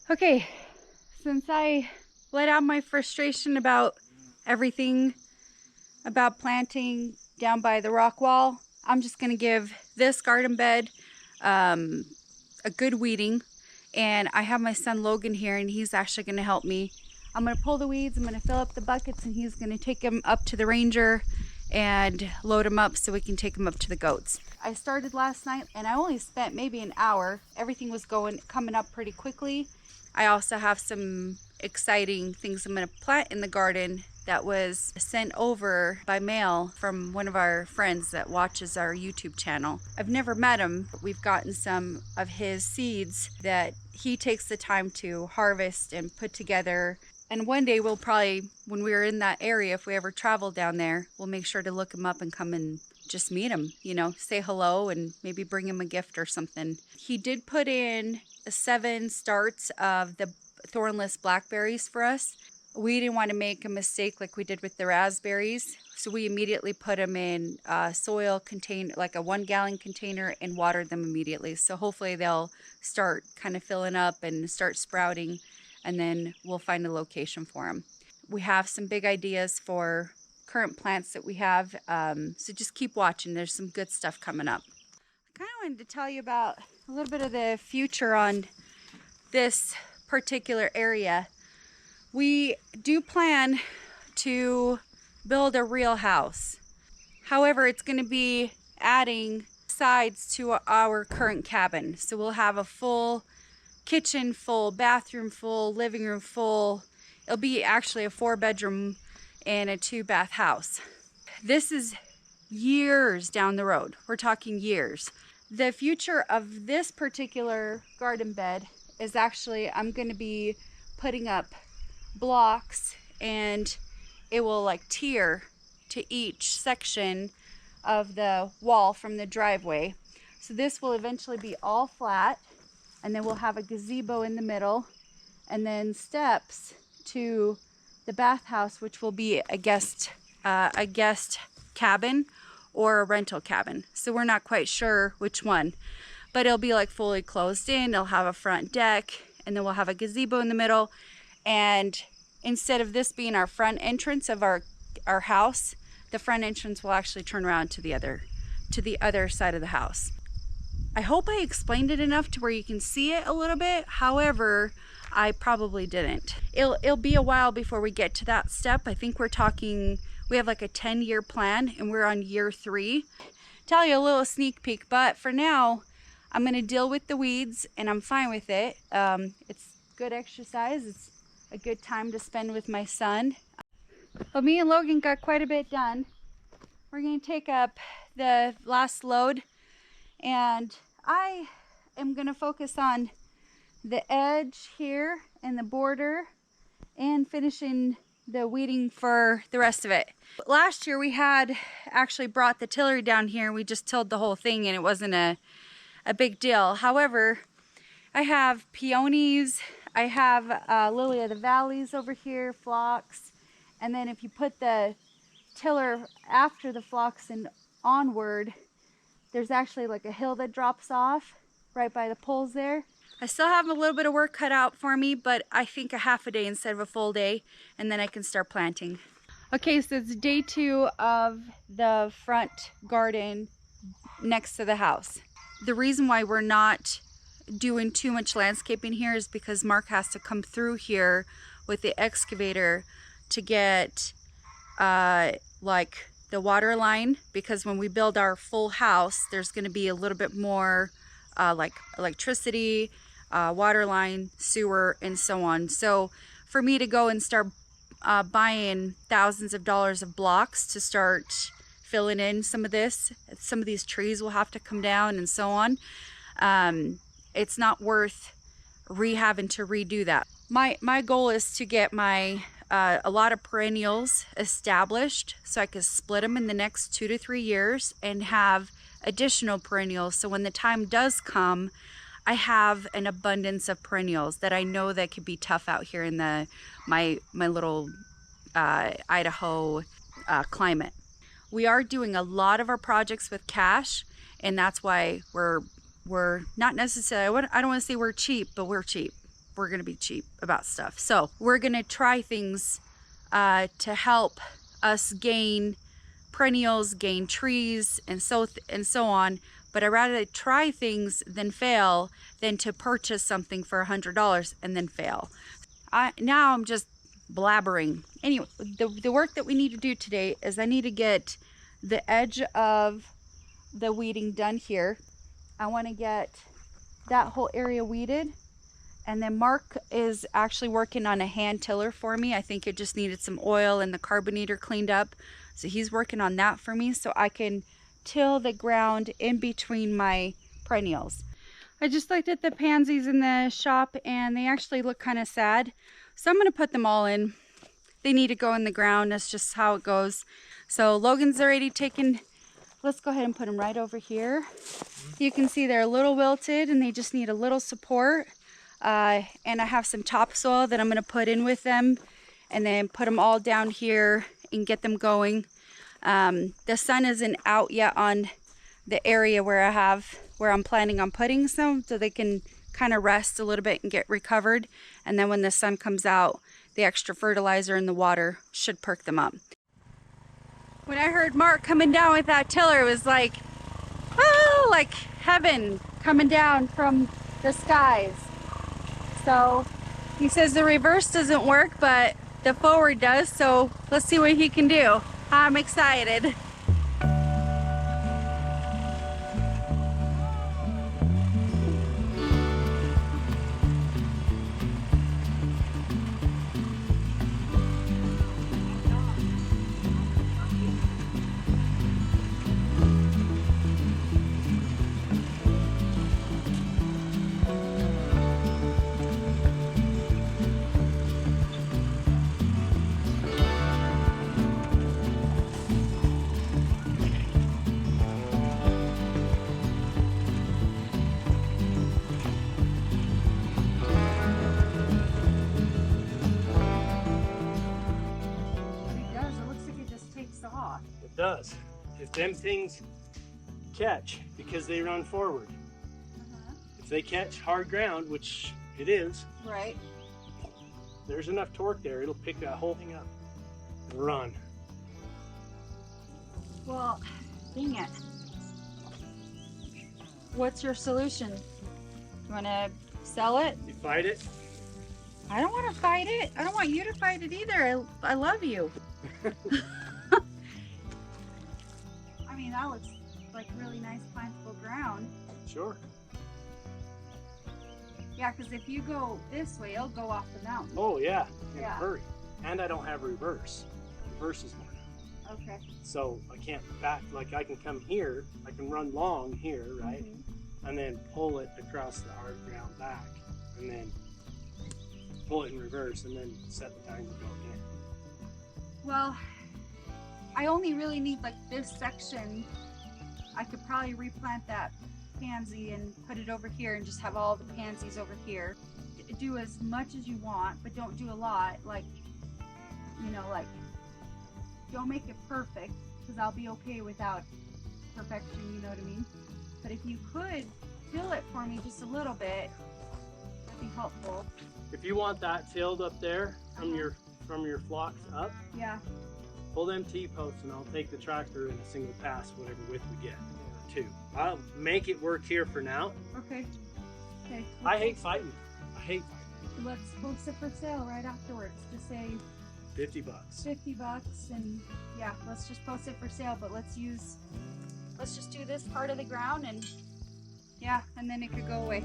Okay, since I let out my frustration about everything about planting down by the rock wall, I'm just gonna give this garden bed a good weeding. And I have my son Logan here, and he's actually gonna help me. I'm gonna pull the weeds, I'm gonna fill up the buckets, and he's gonna take them up to the Ranger and load them up so we can take them up to the goats. I started last night and I only spent maybe an hour. Everything was coming up pretty quickly. I also have some exciting things I'm gonna plant in the garden that was sent over by mail from one of our friends that watches our YouTube channel. I've never met him, but we've gotten some of his seeds that he takes the time to harvest and put together. And one day we'll probably, when we're in that area, if we ever travel down there, we'll make sure to look him up and come and just meet him, you know, say hello and maybe bring him a gift or something. He did put in 7 starts of the thornless blackberries for us. We didn't want to make a mistake like we did with the raspberries, so we immediately put them in a soil container, like a 1-gallon container, and watered them immediately. So hopefully they'll start kind of filling up and start sprouting, and then we'll find a location for them. We have some big ideas for current plants that we have, so just keep watching. There's some good stuff coming up. I kind of wanted to tell you about a little bit of the future on this particular area. We do plan to build a real house. However, it's going to be adding sides to our current cabin. So we'll have a full kitchen, full bathroom, full living room, full. It'll be actually a 4-bedroom and a 2-bath house. This is years down the road. We're talking years. The future of this particular garden bed is actually, I'm going to be putting up blocks, and it will like tier to each section of the wall from the driveway. So this will eventually be all flat, and then we'll have a gazebo in the middle, and then steps to the bathhouse, which will be a guest cabin or a rental cabin. So we're not quite sure which one, but it'll be like fully closed in. It'll have a front deck, and then we'll have a gazebo in the middle. And instead of this being our front entrance of our house, the front entrance will actually turn around to the other side of the house. I hope I explained it enough to where you can see it a little bit. However, I probably didn't. It'll be a while before we get to that step. I think we're talking, we have like a 10-year plan, and we're on year 3. Tell you a little sneak peek, but for now, I'm gonna deal with the weeds, and I'm fine with it. It's good exercise. It's a good time to spend with my son. Well, me and Logan got quite a bit done. We're going to take up the last load, and I am going to focus on the edge here and the border and finishing the weeding for the rest of it. Last year we had actually brought the tiller down here, and we just tilled the whole thing, and it wasn't a big deal. However, I have peonies, I have lily of the valleys over here, phlox, and then if you put the tiller after the phlox and onward, there's actually like a hill that drops off right by the poles there. I still have a little bit of work cut out for me, but I think a half a day instead of a full day, and then I can start planting. Okay, so it's day 2 of the front garden next to the house. The reason why we're not doing too much landscaping here is because Mark has to come through here with the excavator to get like the water line, because when we build our full house, there's going to be a little bit more like electricity, water line, sewer, and so on. So for me to go and start buying thousands of dollars of blocks to start filling in some of these trees will have to come down and so on. It's not worth having to redo that. My goal is to get my a lot of perennials established so I could split them in the next 2 to 3 years and have additional perennials. So when the time does come, I have an abundance of perennials that I know that could be tough out here in my little Idaho climate. We are doing a lot of our projects with cash, and that's why we're not necessarily, I don't want to say we're cheap, but we're cheap. we're going to be cheap about stuff. So we're going to try things to help us gain perennials, gain trees, and so on. But I'd rather try things than fail than to purchase something for $100 and then fail. Now I'm just blabbering. Anyway, the work that we need to do today is I need to get the edge of the weeding done here. I want to get that whole area weeded. And then Mark is actually working on a hand tiller for me. I think it just needed some oil and the carbonator cleaned up. So he's working on that for me so I can till the ground in between my perennials. I just looked at the pansies in the shop and they actually look kind of sad. So I'm going to put them all in. They need to go in the ground. That's just how it goes. So Logan's already taken. Let's go ahead and put them right over here. You can see they're a little wilted and they just need a little support. And I have some topsoil that I'm going to put in with them and then put them all down here and get them going. The sun isn't out yet on the area where I'm planning on putting some, so they can kind of rest a little bit and get recovered. And then when the sun comes out, the extra fertilizer in the water should perk them up. When I heard Mark coming down with that tiller, it was like, oh, like heaven coming down from the skies. So he says the reverse doesn't work, but the forward does. So let's see what he can do. I'm excited. It does. If them things catch, because they run forward. If they catch hard ground, which it is, Right. there's enough torque there, it'll pick that whole thing up and run. Well, dang it. What's your solution? You want to sell it? You fight it? I don't want to fight it. I don't want you to fight it either. I love you. I mean, that looks like really nice plantable ground. Sure. Yeah, because if you go this way, it'll go off the mountain. Oh yeah, in Yeah. a hurry. And I don't have reverse. Reverse is more now. Okay. So I can't back, like I can come here, I can run long here, right? Mhm. And then pull it across the hard ground back. And then pull it in reverse and then set the time to go again. Well, I only really need like this section. I could probably replant that pansy and put it over here and just have all the pansies over here. Do as much as you want, but don't do a lot. Like, you know, like, don't make it perfect, because I'll be okay without perfection, you know what I mean? But if you could fill it for me just a little bit, that'd be helpful. If you want that tilled up there from your flocks up, Yeah. pull them T-posts and I'll take the tractor in a single pass, whatever width we get, or two. I'll make it work here for now. Okay. Okay. I hate fighting. I hate fighting. Let's post it for sale right afterwards. Just say $50. $50, and yeah, let's just post it for sale. But let's just do this part of the ground, and yeah, and then it could go away.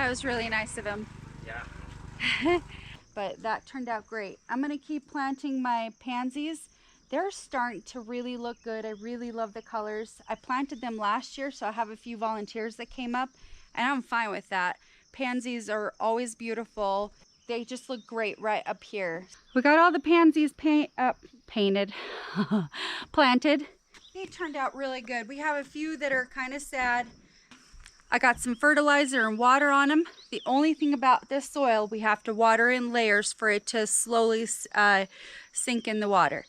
That was really nice of him. Yeah. But that turned out great. I'm gonna keep planting my pansies. They're starting to really look good. I really love the colors. I planted them last year, so I have a few volunteers that came up, and I'm fine with that. Pansies are always beautiful. They just look great right up here. We got all the pansies painted, planted. They turned out really good. We have a few that are kind of sad. I got some fertilizer and water on them. The only thing about this soil, we have to water in layers for it to slowly sink in the water.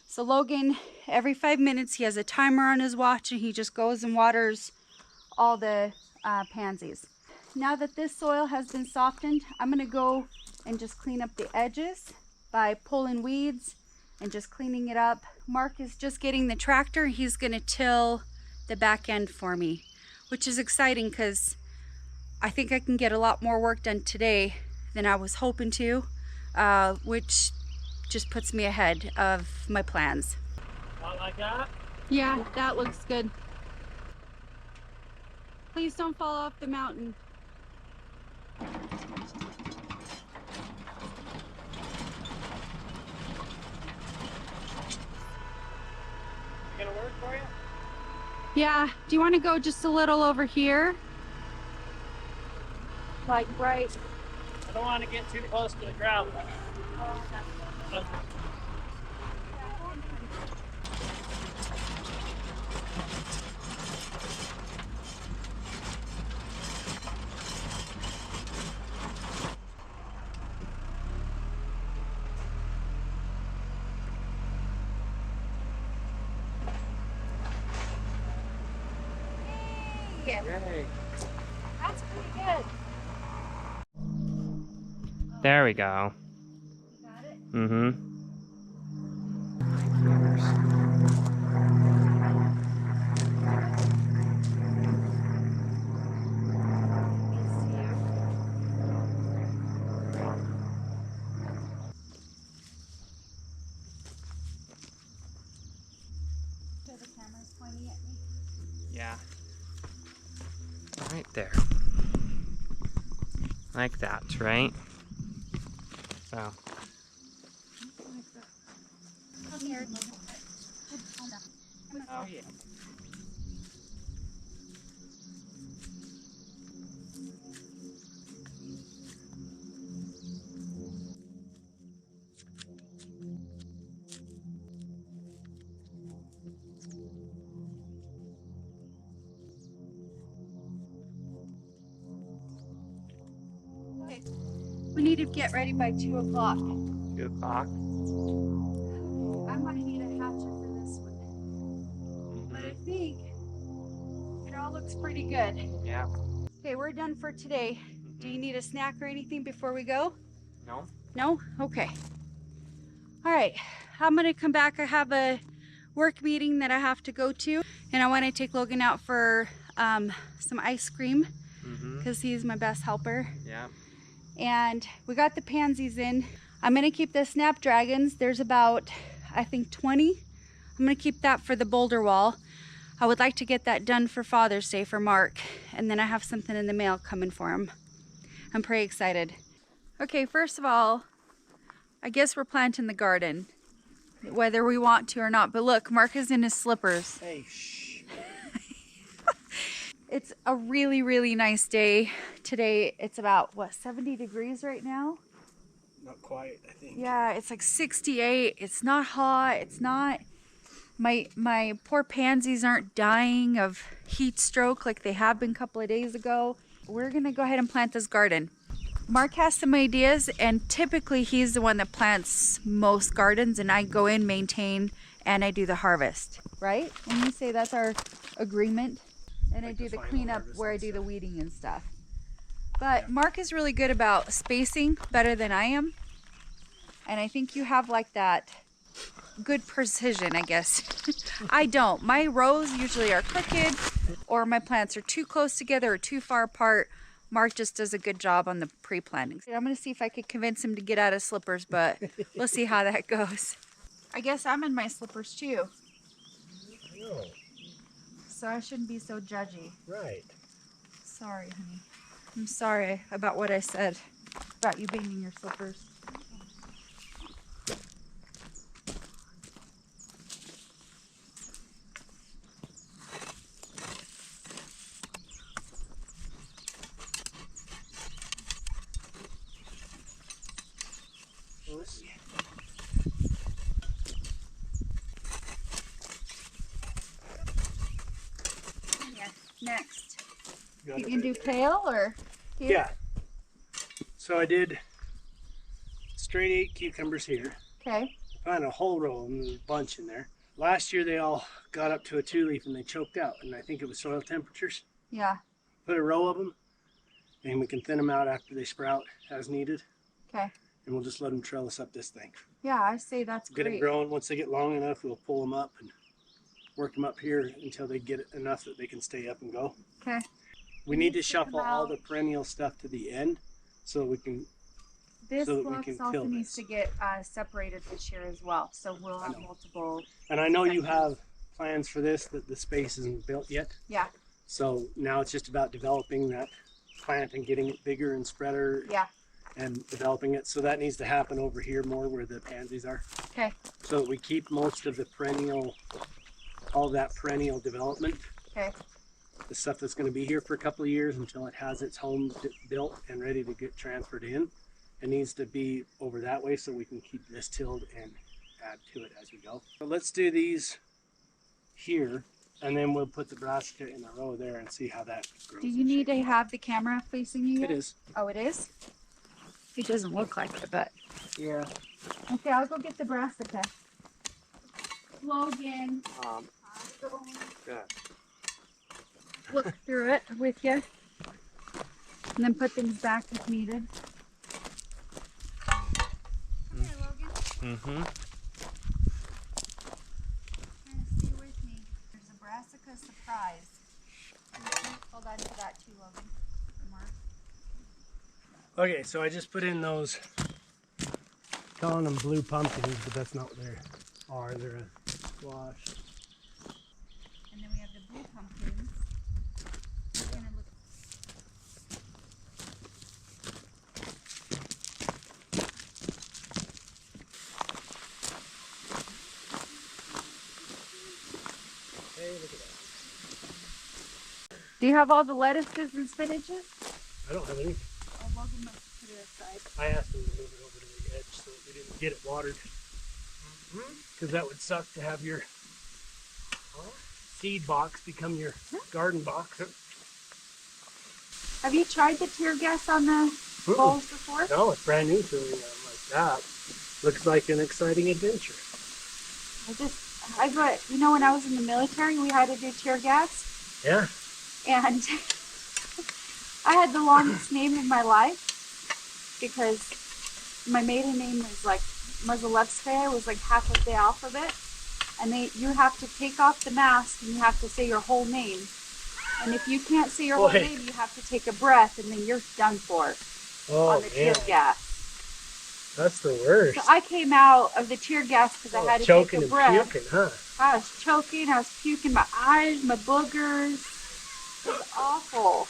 So Logan, every 5 minutes, he has a timer on his watch and he just goes and waters all the pansies. Now that this soil has been softened, I'm gonna go and just clean up the edges by pulling weeds and just cleaning it up. Mark is just getting the tractor. He's gonna till the back end for me, which is exciting because I think I can get a lot more work done today than I was hoping to, which just puts me ahead of my plans. Not like that? Yeah, that looks good. Please don't fall off the mountain. Gonna work for you? Yeah, do you want to go just a little over here? Like right. I don't want to get too close to the ground. Yay. That's pretty good. There we go. Got it? Mm-hmm. So the camera's pointing at me. Yeah. Right there. Like that, right? So. Come here. Oh, yeah. Okay. We need to get ready by 2 o'clock. 2 o'clock. I might need a hatchet for this one. But I think it all looks pretty good. Yeah. Okay, we're done for today. Do you need a snack or anything before we go? No? No? Okay. All right, I'm gonna come back. I have a work meeting that I have to go to, and I want to take Logan out for some ice cream because he's my best helper. Yeah. And we got the pansies in. I'm gonna keep the snapdragons. There's about, I think, 20. I'm gonna keep that for the boulder wall. I would like to get that done for Father's Day for Mark, and then I have something in the mail coming for him. I'm pretty excited. Okay, first of all, I guess we're planting the garden, whether we want to or not. But look, Mark is in his slippers. Hey, shh. It's a really, really nice day today. It's about, what, 70 degrees right now? Not quite, I think. Yeah, it's like 68. It's not hot. It's not... My poor pansies aren't dying of heat stroke like they have been a couple of days ago. We're gonna go ahead and plant this garden. Mark has some ideas, and typically he's the one that plants most gardens, and I go in, maintain, and I do the harvest, right? And you say that's our agreement, and I Like do the the final cleanup harvest where I and do the stuff. weeding and stuff. But Mark is really good about spacing, better than I am, and I think you have like that good precision, I guess. I don't. My rows usually are crooked, or my plants are too close together or too far apart. Mark just does a good job on the pre-planting. I'm gonna see if I could convince him to get out of slippers, but we'll see how that goes. I guess I'm in my slippers too, I know. so I shouldn't be so judgy. Right. Sorry, honey. I'm sorry about what I said about you being in your slippers. Yeah, next. You can do kale or here? Yeah. So I did straight 8 cucumbers here. Okay. I found a whole row of them, there's a bunch in there. Last year they all got up to a 2-leaf and they choked out, and I think it was soil temperatures. Yeah. Put a row of them, and we can thin them out after they sprout as needed. Okay. And we'll just let them trellis up this thing. Yeah, I say that's Get great. it growing. Once they get long enough, we'll pull them up and work them up here until they get enough that they can stay up and go. Okay. We need to shuffle all the perennial stuff to the end so we can This so that we box can also kill needs this. to get separated this year as well. So we'll have multiple. And I know you have plans for this, that the space isn't built yet. Yeah. So now it's just about developing that plant and getting it bigger and spreader. Yeah. And developing it. So that needs to happen over here more where the pansies are. Okay. So that we keep most of the perennial, all that perennial development. Okay. The stuff that's going to be here for a couple of years until it has its home built and ready to get transferred in. It needs to be over that way so we can keep this tilled and add to it as we go. So let's do these here, and then we'll put the brassica in a row there and see how that grows. Do you need to have the camera facing you yet? It is. Oh, it is? It doesn't look like it, but. Yeah. Okay, I'll go get the brassica. Logan. Yeah. Look through it with you. And then put things back if needed. Okay, Logan. Mm-hmm. Kind of stay with me. There's a brassica surprise. Hold on to that too, Logan. Okay, so I just put in those, calling them blue pumpkins, but that's not what they are. They're a squash. And then we have the blue pumpkins. And it looks Hey, look at that. Do you have all the lettuces and spinaches? I don't have any. Oh, Logan must put it aside. I asked him to move it over to the edge so that we didn't get it watered. Because that would suck to have your seed box become your garden box. Have you tried the tear gas on the bowls before? No, it's brand new to me. I'm like, that looks like an exciting adventure. I got, you know, when I was in the military, we had to do tear gas. Yeah. And I had the longest name of my life because my maiden name was like Mazalevskaya, was like half of the alphabet. And you have to take off the mask and you have to say your whole name. And if you can't say your whole name, you have to take a breath and then you're done for on the tear gas. That's the worst. So I came out of the tear gas because I had to take a breath. Choking and puking, huh? I was choking, I was puking my eyes, my boogers. It was awful.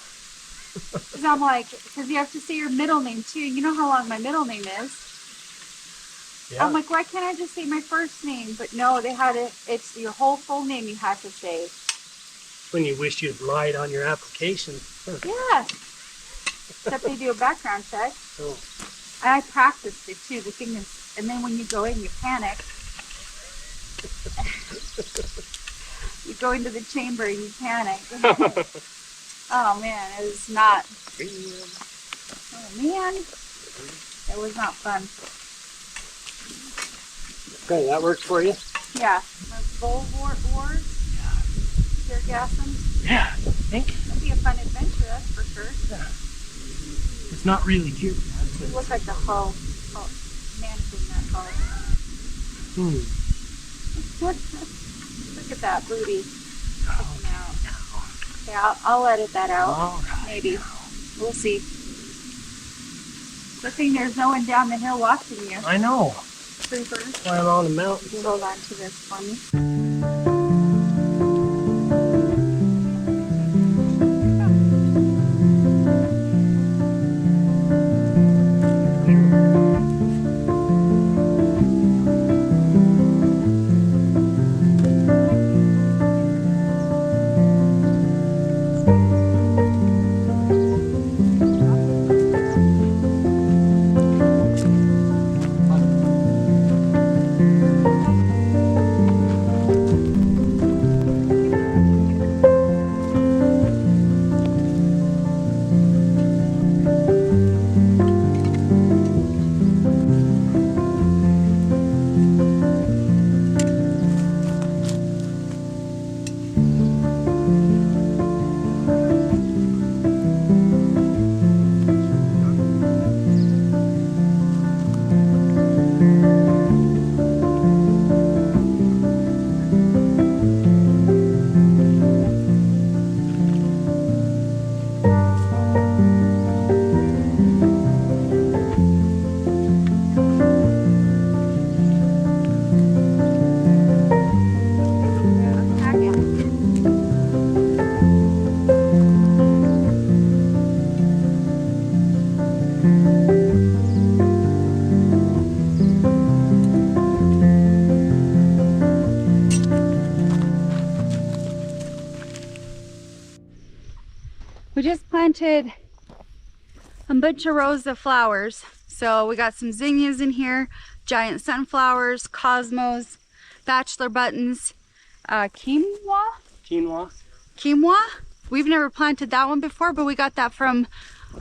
Because I'm like, because you have to say your middle name too. You know how long my middle name is. Yeah. I'm like, why can't I just say my first name? But no, they had it. It's your whole full name you have to say. When you wish you'd lied on your application. Yeah. Except they do a background check. Oh. And I practiced it too. The thing is, and then when you go in, you panic. You go into the chamber and you panic. Oh man, it was not. Oh man, it was not fun. Okay, that works for you? Yeah. Bowl wars. Tear gassing. Yeah, I think. It'll be a fun adventure, that's for sure. Yeah. It's not really cute. It looks like the hull. Oh, managing that hull. Look at that booty. Okay, I'll edit that out. Right. Maybe. We'll see. Good thing there's no one down the hill watching you. I know. Creeper. That's why I'm on the mountain. Just hold on to this for me. We just planted a bunch of rows of flowers. So we got some zinnias in here, giant sunflowers, cosmos, bachelor buttons, quinoa. Quinoa. We've never planted that one before, but we got that from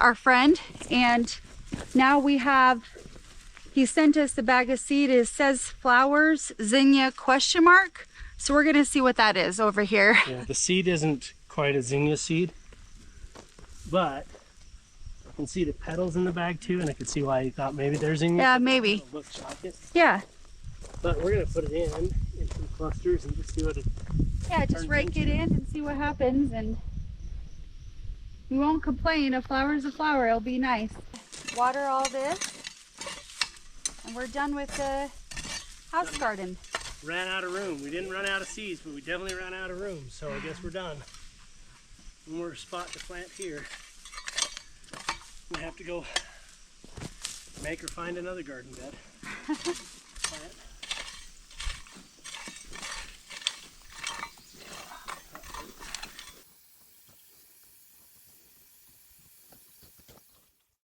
our friend. And now we have, he sent us a bag of seed. It says flowers, zinnia ? So we're gonna see what that is over here. Yeah, the seed isn't quite a zinnia seed, but I can see the petals in the bag too, and I could see why you thought maybe there's zinnia. Yeah, maybe. It looks like it. Yeah. But we're gonna put it in some clusters and just see what it. Yeah, just rake it in and see what happens, and we won't complain. A flower's a flower. It'll be nice. Water all this, and we're done with the house garden. Ran out of room. We didn't run out of seeds, but we definitely ran out of room. So I guess we're done. One more spot to plant here. We have to go make or find another garden bed. Plant.